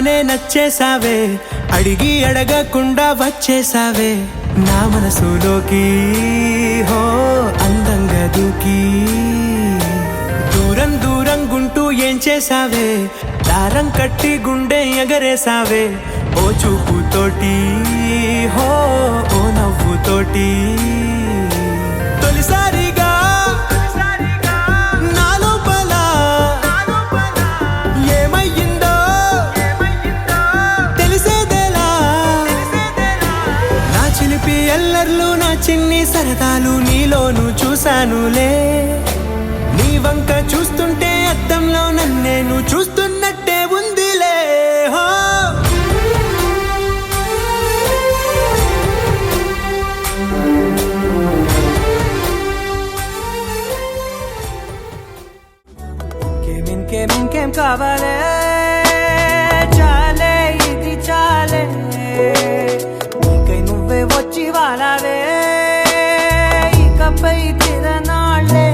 చూడగానే నచ్చేసావే, అడిగి అడగకుండా వచ్చేసావే నా మనసులోకి. హో అందంగా దూకి దూరం దూరం గుంటూ ఏం చేసావే, దారం కట్టి గుండె ఎగరేసావే ఓ చూపుతోటి, హో ఓ నవ్వుతోటి. తొలిసారిగా నా లోపల ఏమయ్యిందో తెలిసేదేలా. నా చిలిపి ఎల్లర్లు నా చిన్ని సరదాలు నీలోను చూశానులే. నీ వంక చూస్తుంటే అద్దంలో నన్నేను చూస్తున్నట్టే ఉందిలే. హో ఇంకేం కావాలే, చాలే ఇది చాలే, నీకై నువ్వే వచ్చి వాలావే ఇకపై తిరనాళ్ళే.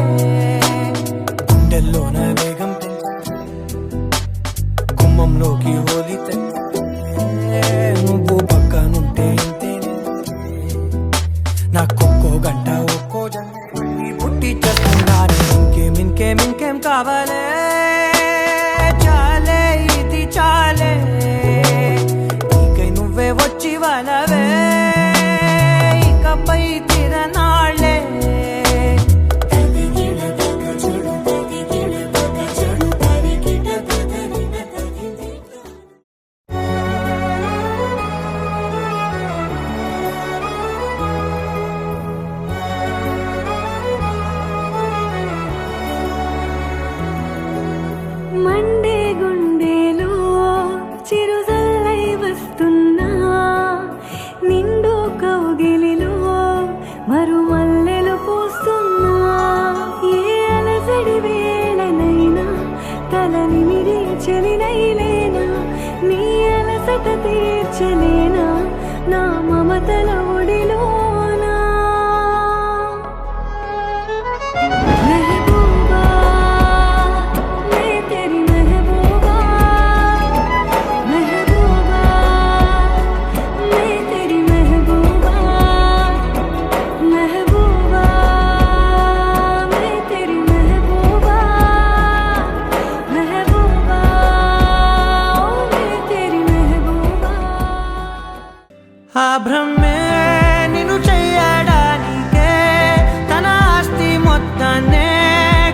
గుండెల్లోన వేగం గుమ్మంలోకి హోలీ నువ్వు పక్కనుంటే ఇంతేనే, నాకొక్కో గంట ఒక్కో జంట పుట్టి చేస్తున్నాను. ఇంకేం కావాలే, చాలే ఇది చాలే, నీకై నువ్వే వచ్చి వాలవే ఇకపై తిరనాళ్ళే. మండే గుండెలో చిరుజల్లై వస్తున్నా, నిండు కౌగిలిలో మరుమల్లెలు పూస్తున్నా. ఏ అలసడి వేళనైనా తలనిమిరి చలినైలేనా, నీ అలసట తీర్చలేనా నా మమతల ఒడిలోనా. ఆ భ్రమే నిన్ను చెయ్యడానికే తన ఆస్తి మొత్తాన్నే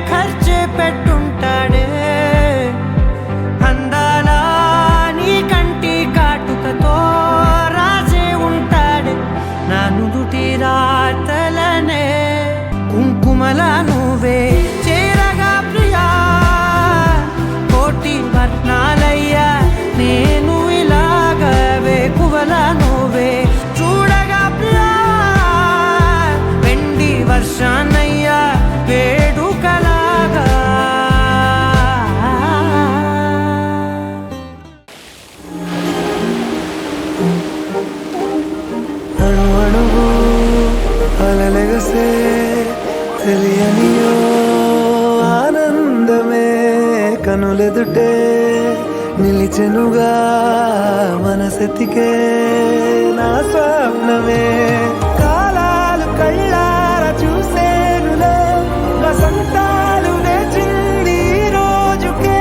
ఖర్చు పెట్టుంటాడే. అందాల నీ కంటి కాటుకతో రాజే ఉంటాడే నా నుదుటి రాతలనే. కుంకుమల నువ్వే చేరగా ప్రియా, కోటి వర్ణాలయ్యా నేను ఇలాగవే కువల నువ్వే చూడగా ప్రియా. వెండి వర్షాన్నయ్యా వేడుకలాగా. అణు అణువు అలలెగసే తెలియనియో ఆనందమే కనులెదుటే నిలిచెనుగా మనసెతికే నా స్వప్నమే. కాలాలు కళ్ళార చూసేనులే వసంతాలు నేచింది రోజుకే,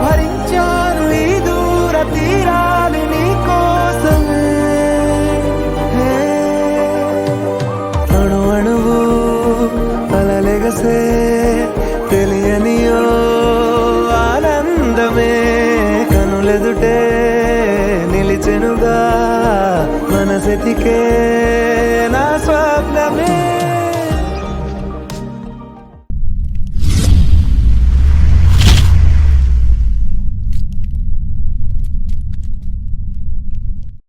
భరించాను ఈ దూర తీరాలు నీ కోసమే. అణు అణువు అలలెగసే తెలియనియో ఆనందమే కనులెదుటే నిలిచెనుగా మనసెతికే నా స్వప్నమే.